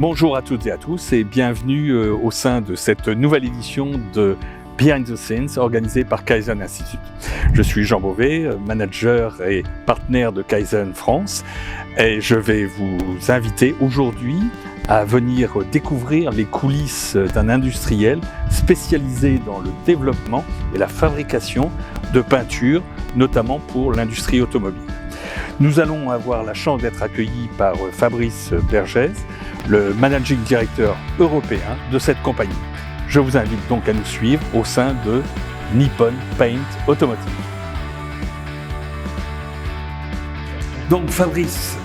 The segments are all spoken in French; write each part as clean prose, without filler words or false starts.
Bonjour à toutes et à tous et bienvenue au sein de cette nouvelle édition de Behind the Scenes organisée par Kaizen Institute. Je suis Jean Beauvais, manager et partenaire de Kaizen France et je vais vous inviter aujourd'hui à venir découvrir les coulisses d'un industriel spécialisé dans le développement et la fabrication de peintures, notamment pour l'industrie automobile. Nous allons avoir la chance d'être accueillis par Fabrice Bergès, le managing director européen de cette compagnie. Je vous invite donc à nous suivre au sein de Nippon Paint Automotive. Donc Fabrice,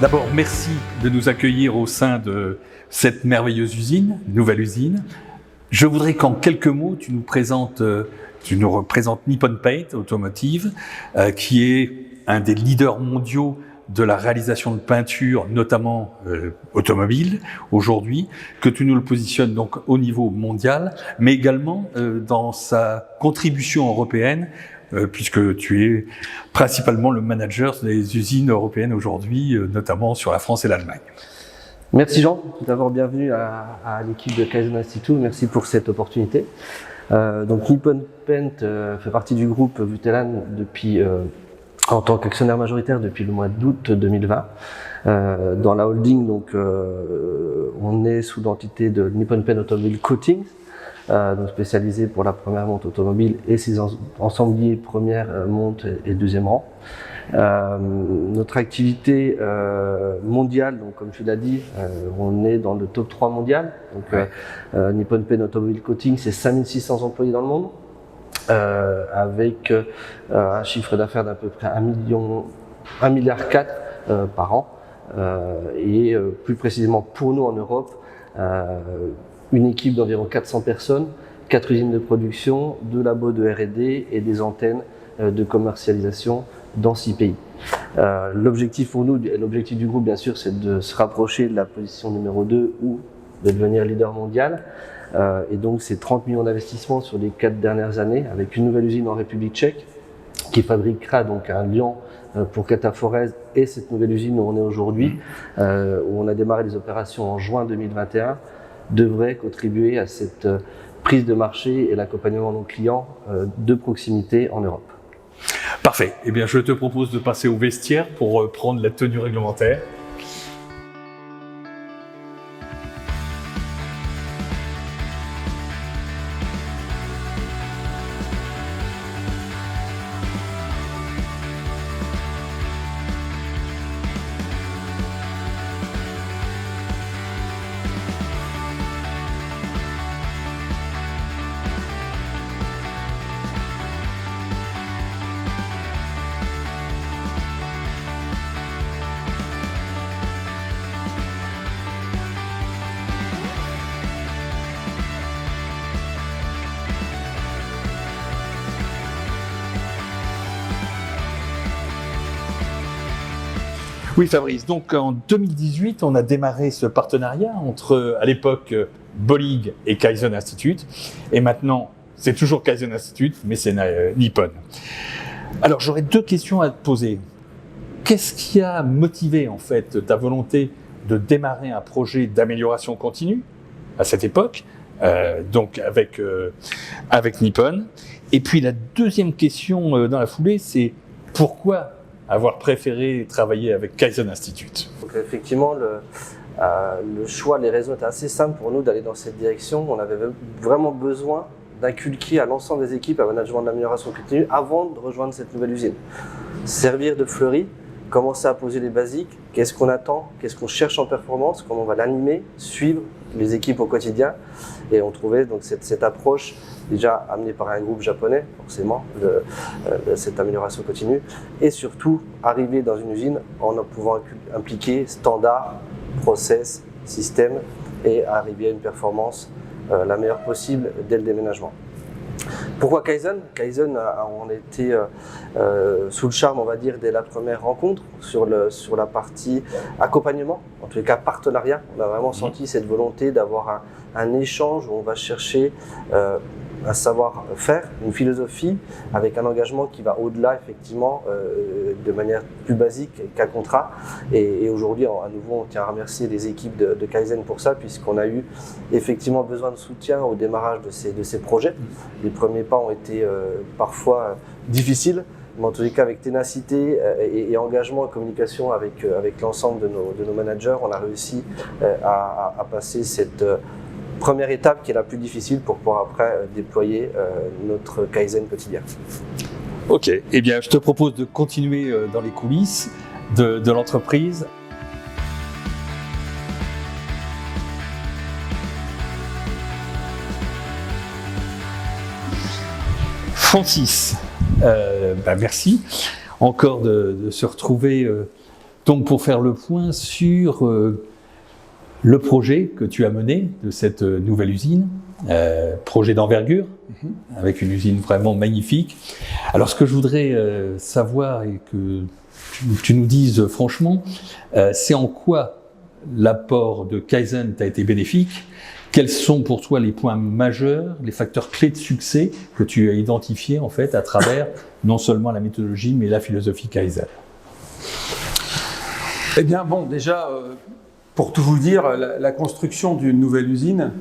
d'abord merci de nous accueillir au sein de cette merveilleuse usine, nouvelle usine. Je voudrais qu'en quelques mots tu nous représentes Nippon Paint Automotive, qui est un des leaders mondiaux de la réalisation de peinture, notamment automobile aujourd'hui, que tu nous le positionnes donc au niveau mondial, mais également dans sa contribution européenne, puisque tu es principalement le manager des usines européennes aujourd'hui, notamment sur la France et l'Allemagne. Merci Jean, tout d'abord bienvenue à l'équipe de Kaizen Institute, merci pour cette opportunité. Donc Nippon Paint fait partie du groupe Vutelan depuis en tant qu'actionnaire majoritaire depuis le mois d'août 2020. Dans la holding, donc, on est sous l'entité de Nippon Paint Automobile Coatings, donc spécialisé pour la première monte automobile et ses ensembliers première monte et deuxième rang. Notre activité mondiale, donc comme tu l'as dit, on est dans le top 3 mondial. Donc, Nippon Paint Automobile Coatings, c'est 5600 employés dans le monde. Avec un chiffre d'affaires d'à peu près 1,4 milliard par an et plus précisément pour nous en Europe, une équipe d'environ 400 personnes, 4 usines de production, 2 labos de R&D et des antennes de commercialisation dans 6 pays. L'objectif pour nous, et l'objectif du groupe bien sûr, c'est de se rapprocher de la position numéro 2 ou de devenir leader mondial. Et donc c'est 30 millions d'investissements sur les 4 dernières années avec une nouvelle usine en République tchèque qui fabriquera donc un liant pour Cataforez et cette nouvelle usine où on est aujourd'hui, où on a démarré les opérations en juin 2021, devrait contribuer à cette prise de marché et l'accompagnement de nos clients de proximité en Europe. Parfait. Eh bien, je te propose de passer au vestiaire pour prendre la tenue réglementaire. Oui Fabrice, donc en 2018, on a démarré ce partenariat entre, à l'époque, Bolig et Kaizen Institute, et maintenant, c'est toujours Kaizen Institute, mais c'est Nippon. Alors j'aurais 2 questions à te poser. Qu'est-ce qui a motivé en fait ta volonté de démarrer un projet d'amélioration continue à cette époque, donc avec Nippon? Et puis la deuxième question dans la foulée, c'est pourquoi avoir préféré travailler avec Kaizen Institute? Donc effectivement, le choix, les raisons étaient assez simples pour nous d'aller dans cette direction. On avait vraiment besoin d'inculquer à l'ensemble des équipes un management de l'amélioration continue avant de rejoindre cette nouvelle usine. Servir de fleurie, commencer à poser les basiques, qu'est-ce qu'on attend, qu'est-ce qu'on cherche en performance, comment on va l'animer, suivre les équipes au quotidien. Et on trouvait donc cette approche déjà amenée par un groupe japonais, forcément, de cette amélioration continue, et surtout arriver dans une usine en pouvant impliquer standards, process, système, et arriver à une performance la meilleure possible dès le déménagement. Pourquoi Kaizen? Kaizen, on était sous le charme, on va dire, dès la première rencontre sur la partie accompagnement, en tous les cas partenariat. On a vraiment senti cette volonté d'avoir un échange où on va chercher un savoir-faire, une philosophie avec un engagement qui va au-delà effectivement de manière plus basique qu'un contrat. Et aujourd'hui, à nouveau, on tient à remercier les équipes de Kaizen pour ça, puisqu'on a eu effectivement besoin de soutien au démarrage de ces projets. Les premiers pas ont été parfois difficiles, mais en tous les cas, avec ténacité et engagement et communication avec l'ensemble de nos managers, on a réussi à passer cette première étape qui est la plus difficile pour pouvoir après déployer notre Kaizen quotidien. Ok, eh bien je te propose de continuer dans les coulisses de l'entreprise. Francis, merci encore de se retrouver donc pour faire le point sur le projet que tu as mené de cette nouvelle usine, projet d'envergure, avec une usine vraiment magnifique. Alors ce que je voudrais savoir et que tu nous dises franchement, c'est en quoi l'apport de Kaizen t'a été bénéfique. Quels sont pour toi les points majeurs, les facteurs clés de succès que tu as identifiés en fait à travers non seulement la méthodologie mais la philosophie Kaizen? Eh bien bon, déjà, pour tout vous dire, la construction d'une nouvelle usine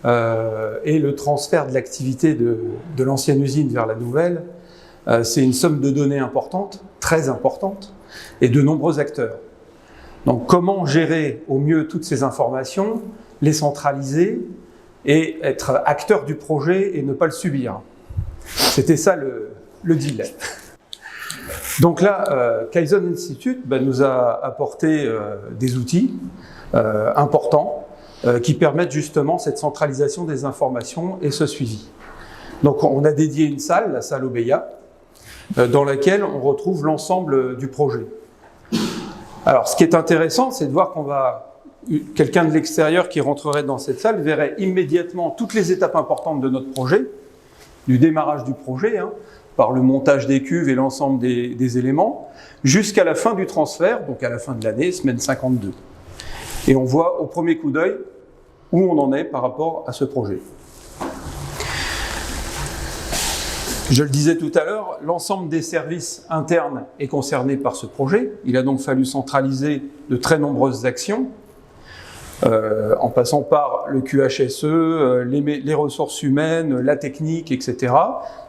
et le transfert de l'activité de l'ancienne usine vers la nouvelle, c'est une somme de données importante, très importante, et de nombreux acteurs. Donc comment gérer au mieux toutes ces informations, les centraliser et être acteur du projet et ne pas le subir. C'était ça le deal. Donc là, Kaizen Institute nous a apporté des outils importants qui permettent justement cette centralisation des informations et ce suivi. Donc on a dédié une salle, la salle Obeya, dans laquelle on retrouve l'ensemble du projet. Alors ce qui est intéressant, c'est de voir quelqu'un de l'extérieur qui rentrerait dans cette salle verrait immédiatement toutes les étapes importantes de notre projet, du démarrage du projet, par le montage des cuves et l'ensemble des éléments, jusqu'à la fin du transfert, donc à la fin de l'année, semaine 52. Et on voit au premier coup d'œil où on en est par rapport à ce projet. Je le disais tout à l'heure, l'ensemble des services internes est concerné par ce projet. Il a donc fallu centraliser de très nombreuses actions, en passant par le QHSE, les ressources humaines, la technique, etc.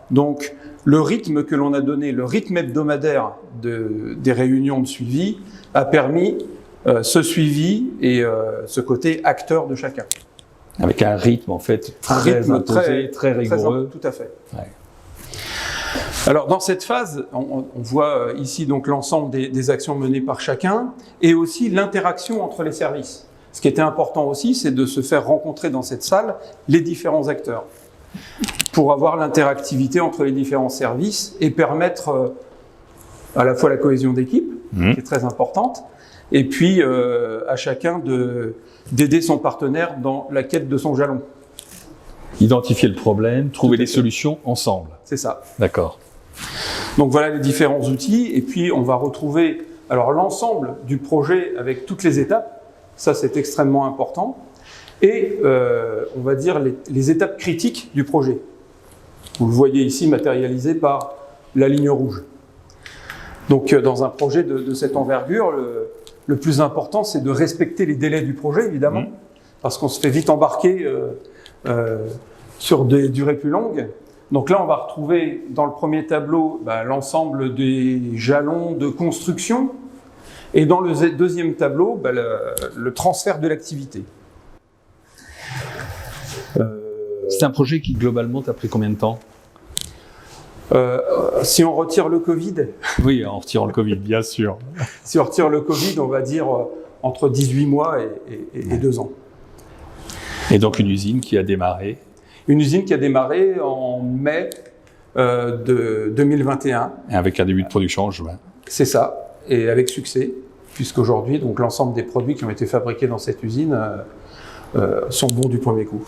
Donc, le rythme que l'on a donné, le rythme hebdomadaire des réunions de suivi, a permis ce suivi et ce côté acteur de chacun. Avec un rythme, en fait, très imposé, très rigoureux. Tout à fait. Ouais. Alors, dans cette phase, on voit ici donc l'ensemble des actions menées par chacun et aussi l'interaction entre les services. Ce qui était important aussi, c'est de se faire rencontrer dans cette salle les différents acteurs pour avoir l'interactivité entre les différents services et permettre à la fois la cohésion d'équipe, qui est très importante, et puis à chacun d'aider son partenaire dans la quête de son jalon. Identifier le problème, trouver des solutions ensemble. C'est ça. D'accord. Donc voilà les différents outils, et puis on va retrouver alors l'ensemble du projet avec toutes les étapes. Ça, c'est extrêmement important. Et on va dire les étapes critiques du projet. Vous le voyez ici matérialisé par la ligne rouge. Donc, dans un projet de cette envergure, le plus important, c'est de respecter les délais du projet, évidemment, parce qu'on se fait vite embarquer sur des durées plus longues. Donc là, on va retrouver dans le premier tableau l'ensemble des jalons de construction, et dans le deuxième tableau, le transfert de l'activité. C'est un projet qui, globalement, t'a pris combien de temps? Si on retire le Covid... Oui, en retirant le Covid, bien sûr. Si on retire le Covid, on va dire entre 18 mois et 2 ans. Et donc une usine qui a démarré? Une usine qui a démarré en mai de 2021. Et avec un début de production en juin. C'est ça. Et avec succès, puisqu'aujourd'hui, donc l'ensemble des produits qui ont été fabriqués dans cette usine sont bons du premier coup.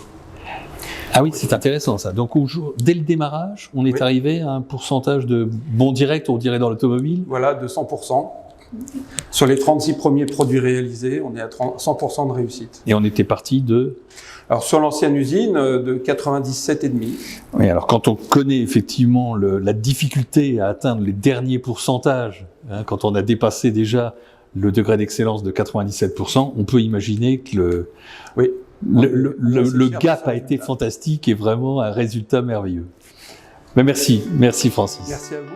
Ah oui, c'est intéressant ça. Donc dès le démarrage, on est arrivé à un pourcentage de bons directs, on dirait dans l'automobile? Voilà, de 100%. Sur les 36 premiers produits réalisés, on est à 100% de réussite. Et on était parti de Alors sur l'ancienne usine, de 97,5. Oui, alors quand on connaît effectivement la difficulté à atteindre les derniers pourcentages, hein, quand on a dépassé déjà le degré d'excellence de 97%, on peut imaginer que le gap a été fantastique et vraiment un résultat merveilleux. Mais merci Francis. Merci à vous.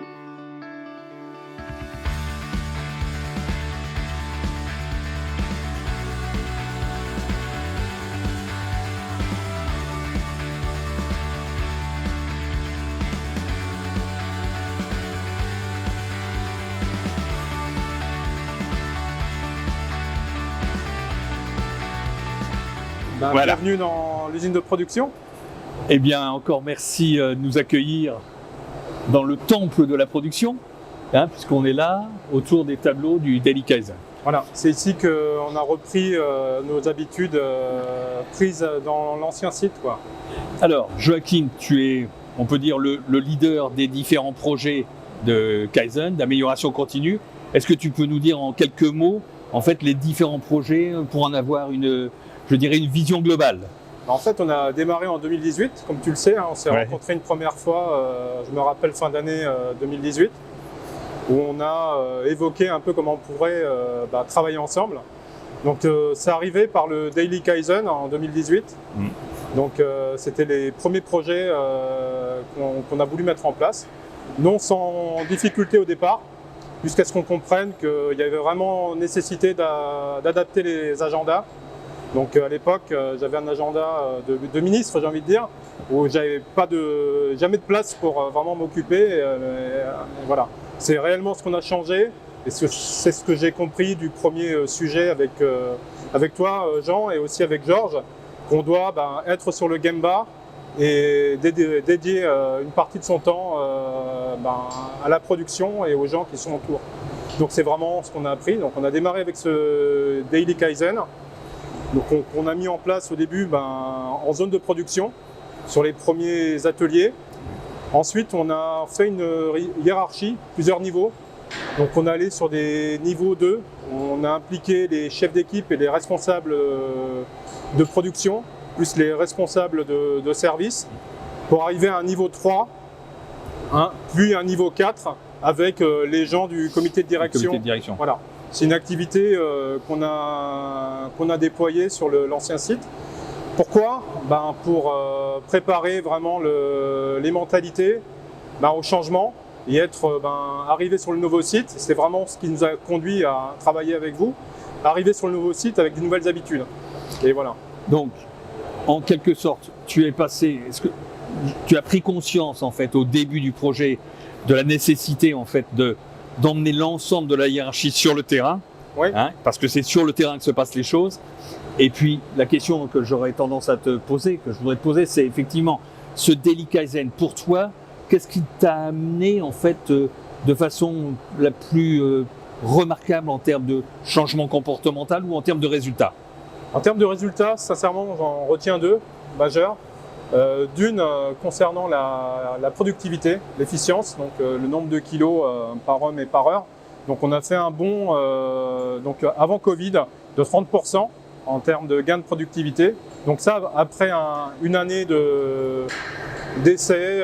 Voilà. Bienvenue dans l'usine de production. Eh bien, encore merci de nous accueillir dans le temple de la production, hein, puisqu'on est là, autour des tableaux du Daily Kaizen. Voilà, c'est ici qu'on a repris nos habitudes prises dans l'ancien site, quoi. Alors, Joachim, tu es, on peut dire, le leader des différents projets de Kaizen, d'amélioration continue. Est-ce que tu peux nous dire en quelques mots, en fait, les différents projets pour en avoir une vision globale? En fait, on a démarré en 2018, comme tu le sais, hein, on s'est rencontrés une première fois, je me rappelle fin d'année 2018, où on a évoqué un peu comment on pourrait travailler ensemble. Donc c'est arrivé par le Daily Kaizen en 2018. Donc c'était les premiers projets qu'on a voulu mettre en place, non sans difficulté au départ, jusqu'à ce qu'on comprenne qu'il y avait vraiment nécessité d'adapter les agendas. Donc à l'époque, j'avais un agenda de ministre, j'ai envie de dire, où j'avais jamais de place pour vraiment m'occuper. Voilà, c'est réellement ce qu'on a changé, et c'est ce que j'ai compris du premier sujet avec toi, Jean, et aussi avec Georges, qu'on doit être sur le Gemba et dédier une partie de son temps à la production et aux gens qui sont autour. Donc c'est vraiment ce qu'on a appris. Donc on a démarré avec ce Daily Kaizen. Donc on a mis en place au début en zone de production sur les premiers ateliers. Ensuite on a fait une hiérarchie, plusieurs niveaux. Donc on est allé sur des niveaux 2, on a impliqué les chefs d'équipe et les responsables de production, plus les responsables de service, pour arriver à un niveau 3, puis un niveau 4 avec les gens du comité de direction. Voilà. C'est une activité qu'on a déployée sur l'ancien site. Pourquoi ? Pour préparer vraiment les mentalités au changement et être arrivé sur le nouveau site. C'est vraiment ce qui nous a conduit à travailler avec vous, arriver sur le nouveau site avec de nouvelles habitudes. Et voilà. Donc, en quelque sorte, est-ce que tu as pris conscience en fait au début du projet de la nécessité en fait d'emmener l'ensemble de la hiérarchie sur le terrain, parce que c'est sur le terrain que se passent les choses. Et puis, la question que j'aurais tendance à te poser, que je voudrais te poser, c'est effectivement, ce Daily Kaizen, pour toi, qu'est-ce qui t'a amené, en fait, de façon la plus remarquable en termes de changement comportemental ou en termes de résultats? En termes de résultats, sincèrement, j'en retiens deux majeurs. D'une, concernant la productivité, l'efficience, donc le nombre de kilos par homme et par heure. Donc on a fait un bond avant Covid de 30% en termes de gain de productivité. Donc ça, après une année d'essais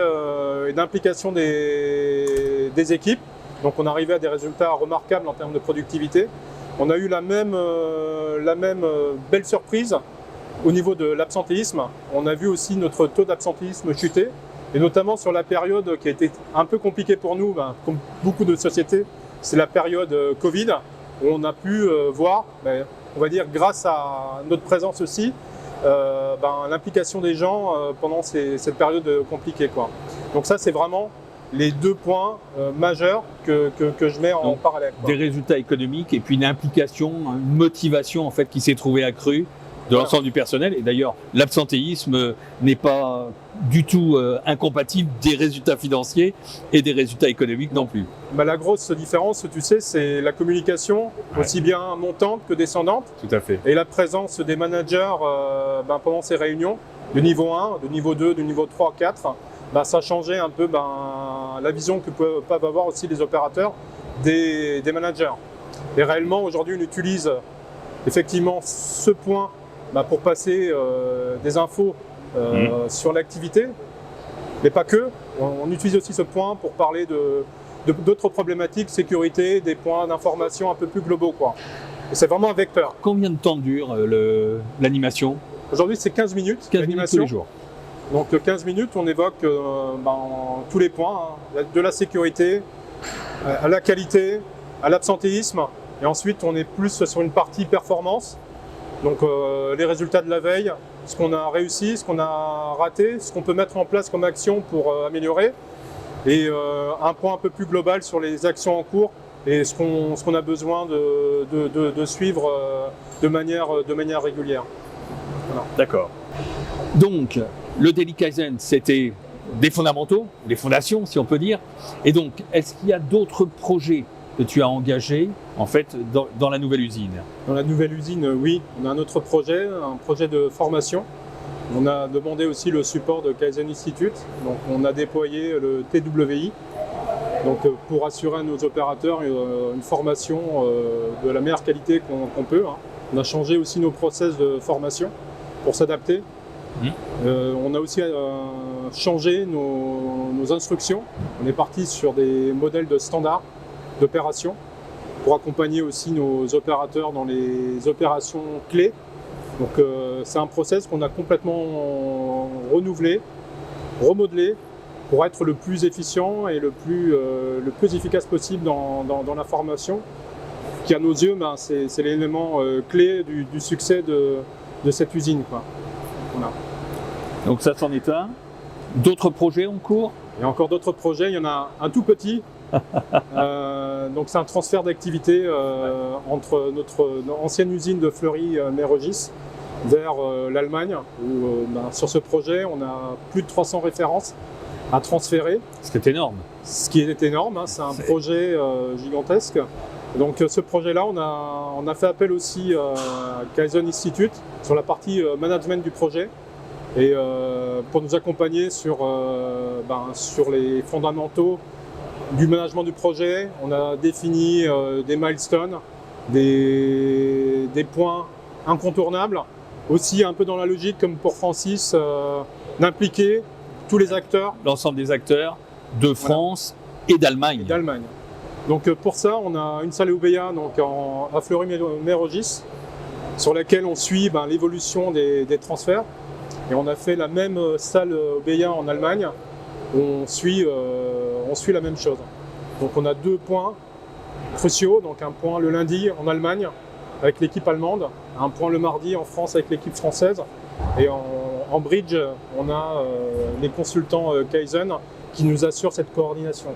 et d'implication des équipes. Donc on arrivait à des résultats remarquables en termes de productivité. On a eu la même belle surprise au niveau de l'absentéisme. On a vu aussi notre taux d'absentéisme chuter, et notamment sur la période qui a été un peu compliquée pour nous, comme beaucoup de sociétés, c'est la période Covid, où on a pu voir, on va dire grâce à notre présence aussi, l'implication des gens pendant cette période compliquée, quoi. Donc ça, c'est vraiment les deux points majeurs que je mets en parallèle, quoi. Des résultats économiques et puis une implication, une motivation en fait qui s'est trouvée accrue de l'ensemble du personnel. Et d'ailleurs, l'absentéisme n'est pas du tout incompatible des résultats financiers et des résultats économiques non plus. La grosse différence, tu sais, c'est la communication, aussi bien montante que descendante. Tout à fait. Et la présence des managers pendant ces réunions, de niveau 1, de niveau 2, de niveau 3, 4, ça changeait un peu la vision que peuvent avoir aussi les opérateurs des managers. Et réellement, aujourd'hui, on utilise effectivement ce point pour passer des infos sur l'activité, mais pas que. On utilise aussi ce point pour parler d'autres problématiques, sécurité, des points d'information un peu plus globaux, quoi. Et c'est vraiment un vecteur. Combien de temps dure l'animation? Aujourd'hui, c'est 15 minutes 15 minutes tous les jours. Donc 15 minutes, on évoque tous les points, de la sécurité, à la qualité, à l'absentéisme. Et ensuite, on est plus sur une partie performance. Donc les résultats de la veille, ce qu'on a réussi, ce qu'on a raté, ce qu'on peut mettre en place comme action pour améliorer. Et un point un peu plus global sur les actions en cours et ce qu'on a besoin de suivre de manière régulière. Voilà. D'accord. Donc, le Daily Kaizen, c'était des fondamentaux, des fondations, si on peut dire. Et donc, est-ce qu'il y a d'autres projets que tu as engagés, en fait, dans la nouvelle usine? Dans la nouvelle usine, oui. On a un autre projet, un projet de formation. On a demandé aussi le support de Kaizen Institute. Donc, on a déployé le TWI. Donc, pour assurer à nos opérateurs une formation de la meilleure qualité qu'on peut. On a changé aussi nos process de formation pour s'adapter. On a aussi changé nos instructions. On est parti sur des modèles de standards d'opération pour accompagner aussi nos opérateurs dans les opérations clés. Donc c'est un process qu'on a complètement renouvelé, remodelé pour être le plus efficient et le plus efficace possible dans la formation, qui à nos yeux, c'est l'élément clé du succès de cette usine, quoi. Voilà. Donc ça c'en est un. D'autres projets en cours? Il y a encore d'autres projets, il y en a un tout petit. Donc c'est un transfert d'activité entre notre ancienne usine de Fleury-Mérogis vers l'Allemagne, où sur ce projet on a plus de 300 références à transférer. C'est énorme. Ce qui est énorme, c'est un projet gigantesque. Donc ce projet-là, on a fait appel aussi à Kaizen Institute sur la partie management du projet et pour nous accompagner sur les fondamentaux du management du projet. On a défini des milestones, des points incontournables, aussi un peu dans la logique comme pour Francis, d'impliquer tous les acteurs. L'ensemble des acteurs de France et d'Allemagne. Donc pour ça, on a une salle Obeya à Fleury-Mérogis sur laquelle on suit l'évolution des transferts. Et on a fait la même salle Obeya en Allemagne où on suit la même chose. Donc on a 2 points cruciaux, donc un point le lundi en Allemagne avec l'équipe allemande, un point le mardi en France avec l'équipe française. Et en bridge, on a les consultants Kaizen qui nous assurent cette coordination.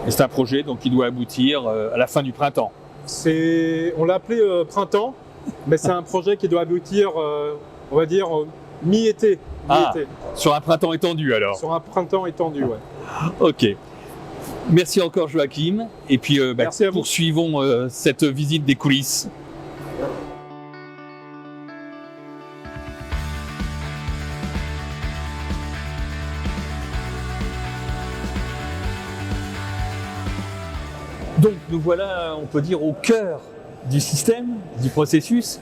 Et c'est un projet donc, qui doit aboutir à la fin du printemps. On l'a appelé printemps, mais c'est un projet qui doit aboutir, on va dire, mi-été. Sur un printemps étendu alors. Sur un printemps étendu, ouais. Ok. Merci encore Joachim. Et puis Merci à vous. Poursuivons cette visite des coulisses. Donc nous voilà, on peut dire, au cœur du système, du processus.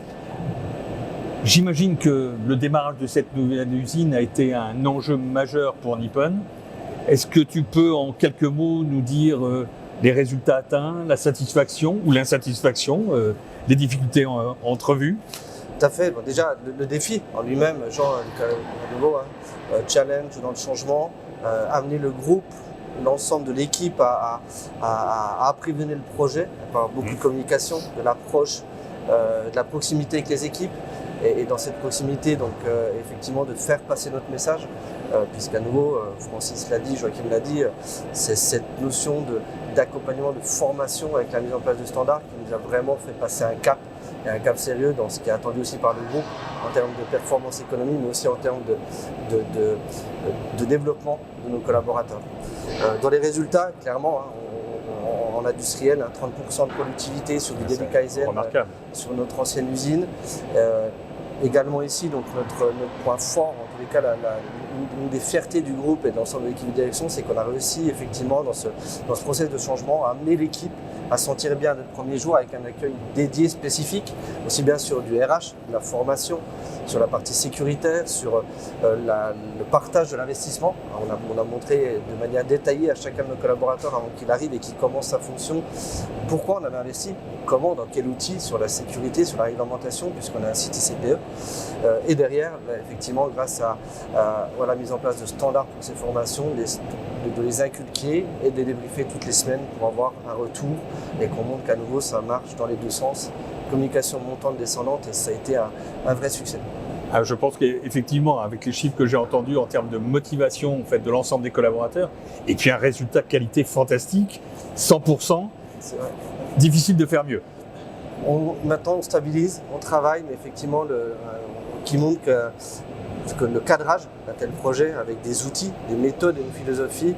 J'imagine que le démarrage de cette nouvelle usine a été un enjeu majeur pour Nippon. Est-ce que tu peux en quelques mots nous dire les résultats atteints, la satisfaction ou l'insatisfaction, les difficultés entrevues? Tout à fait. Bon, déjà, le défi en lui-même, Jean, à nouveau, challenge dans le changement, amener le groupe, l'ensemble de l'équipe à apprivoiser le projet, par beaucoup de communication, de l'approche, de la proximité avec les équipes. Et dans cette proximité, donc effectivement, de faire passer notre message, puisqu'à nouveau, Francis l'a dit, Joachim l'a dit, c'est cette notion d'accompagnement, de formation avec la mise en place de standards qui nous a vraiment fait passer un cap, et un cap sérieux dans ce qui est attendu aussi par le groupe en termes de performance économique, mais aussi en termes de développement de nos collaborateurs. Dans les résultats, clairement, en industriel, 30% de productivité sur du Daily Kaizen sur notre ancienne usine. Également ici, donc notre point fort, en tous les cas, une des fiertés du groupe et de l'ensemble de l'équipe de direction, c'est qu'on a réussi effectivement dans ce processus de changement à amener l'équipe à se sentir bien dès le premier jour avec un accueil dédié, spécifique, aussi bien sur du RH, de la formation, sur la partie sécuritaire, sur le partage de l'investissement. On a montré de manière détaillée à chacun de nos collaborateurs avant qu'il arrive et qu'il commence sa fonction pourquoi on avait investi, comment, dans quel outil, sur la sécurité, sur la réglementation, puisqu'on a un site ICPE. Et derrière, effectivement, grâce à la mise en place de standards pour ces formations, de les inculquer et de les débriefer toutes les semaines pour avoir un retour et qu'on montre qu'à nouveau ça marche dans les deux sens. Communication montante, descendante, et ça a été un vrai succès. Alors je pense qu'effectivement, avec les chiffres que j'ai entendus en termes de motivation en fait, de l'ensemble des collaborateurs, et puis un résultat de qualité fantastique, 100%, c'est vrai. Difficile de faire mieux. Maintenant, on stabilise, on travaille, mais effectivement, qui montre que le cadrage d'un tel projet, avec des outils, des méthodes et une philosophie,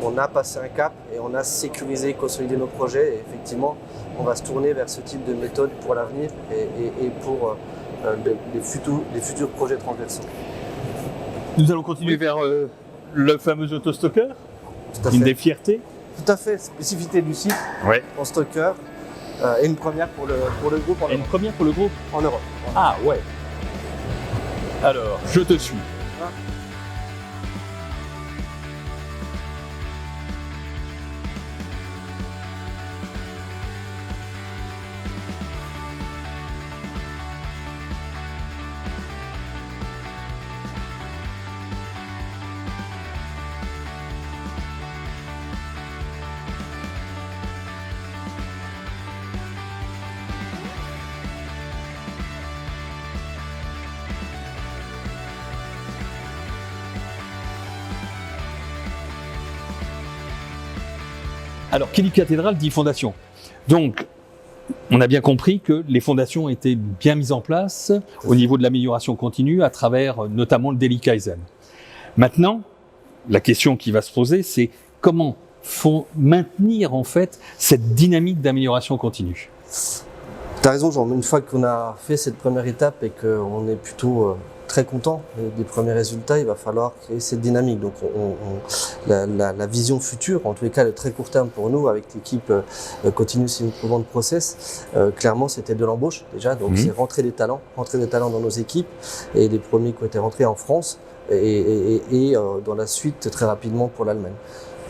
on a passé un cap et on a sécurisé, consolidé nos projets. Et effectivement, on va se tourner vers ce type de méthode pour l'avenir et pour les futurs projets transversaux. Nous allons continuer vers le fameux autostocker, une des fiertés. Tout à fait, spécificité du site, en stocker, et une première pour le groupe en Europe. Une première pour le groupe en Europe. Ah ouais. Alors, je te suis. Alors, qui dit cathédrale dit fondation. Donc, on a bien compris que les fondations étaient bien mises en place au niveau de l'amélioration continue à travers notamment le Daily Kaizen. Maintenant, la question qui va se poser, c'est comment maintenir en fait cette dynamique d'amélioration continue. Tu as raison, Jean. Une fois qu'on a fait cette première étape et qu'on est plutôt très content des premiers résultats, il va falloir créer cette dynamique. Donc la vision future, en tous les cas le très court terme pour nous avec l'équipe Continuous Improvement Process, clairement c'était de l'embauche déjà, donc c'est rentrer des talents dans nos équipes, et les premiers qui ont été rentrés en France et dans la suite très rapidement pour l'Allemagne.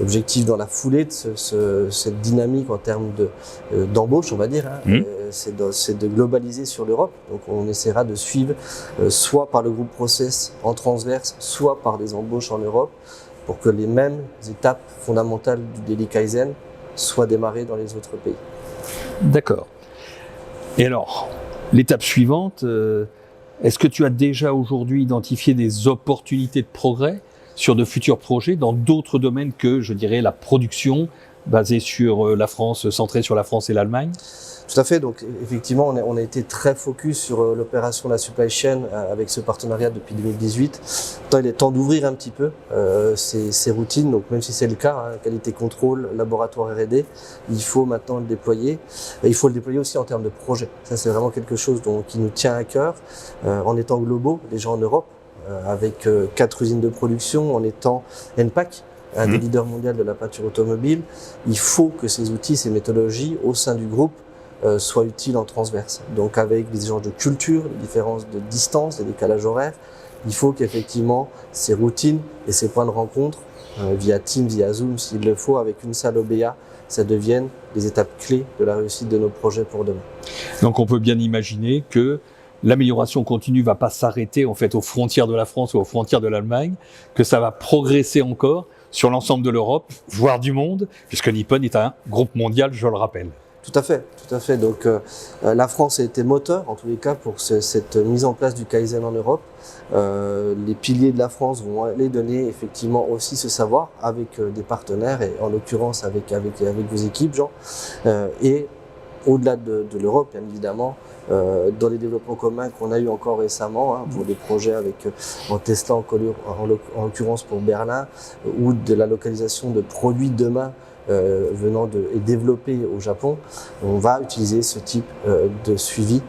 L'objectif dans la foulée de cette dynamique en termes d'embauche, on va dire, c'est de globaliser sur l'Europe. Donc on essaiera de suivre soit par le groupe Process en transverse, soit par des embauches en Europe, pour que les mêmes étapes fondamentales du Daily Kaizen soient démarrées dans les autres pays. D'accord. Et alors, l'étape suivante, est-ce que tu as déjà aujourd'hui identifié des opportunités de progrès sur de futurs projets dans d'autres domaines que, je dirais, la production basée sur la France, centrée sur la France et l'Allemagne? Tout à fait. Donc, effectivement, on a été très focus sur l'opération de la supply chain avec ce partenariat depuis 2018. Il est temps d'ouvrir un petit peu ces routines. Donc, même si c'est le cas, qualité contrôle, laboratoire R&D, il faut maintenant le déployer. Et il faut le déployer aussi en termes de projet. Ça, c'est vraiment quelque chose qui nous tient à cœur. En étant globaux, déjà en Europe, avec 4 usines de production, en étant NPAC, un des leaders mondiaux de la peinture automobile, il faut que ces outils, ces méthodologies au sein du groupe soient utiles en transverse. Donc avec des échanges de culture, des différences de distance, des décalages horaires, il faut qu'effectivement ces routines et ces points de rencontre, via Teams, via Zoom s'il le faut, avec une salle OBA, ça devienne des étapes clés de la réussite de nos projets pour demain. Donc on peut bien imaginer que l'amélioration continue ne va pas s'arrêter en fait aux frontières de la France ou aux frontières de l'Allemagne, que ça va progresser encore sur l'ensemble de l'Europe, voire du monde, puisque Nippon est un groupe mondial, je le rappelle. Tout à fait, tout à fait. Donc la France a été moteur, en tous les cas, pour cette mise en place du Kaizen en Europe. Les piliers de la France vont aller donner effectivement aussi ce savoir avec des partenaires, et en l'occurrence avec vos équipes, Jean. Et au-delà de l'Europe, bien évidemment, dans les développements communs qu'on a eu encore récemment, pour des projets en Tesla en l'occurrence pour Berlin, ou de la localisation de produits demain venant et développés au Japon, on va utiliser ce type de suivi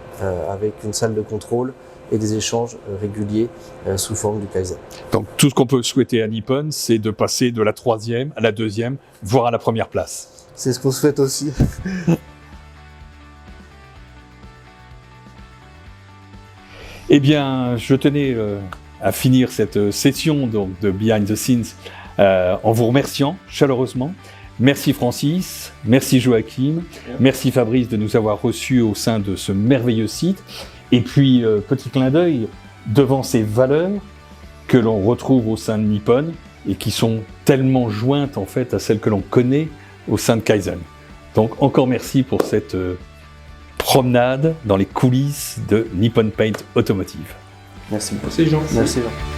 avec une salle de contrôle et des échanges réguliers sous forme du Kaizen. Donc tout ce qu'on peut souhaiter à Nippon, c'est de passer de la 3e à la 2e, voire à la 1re place. C'est ce qu'on souhaite aussi. Eh bien, je tenais à finir cette session donc, de Behind the Scenes en vous remerciant chaleureusement. Merci Francis, merci Joachim, merci Fabrice de nous avoir reçus au sein de ce merveilleux site. Et puis, petit clin d'œil devant ces valeurs que l'on retrouve au sein de Nippon et qui sont tellement jointes en fait à celles que l'on connaît au sein de Kaizen. Donc encore merci pour cette promenade dans les coulisses de Nippon Paint Automotive. Merci. Merci Jean. Merci Jean.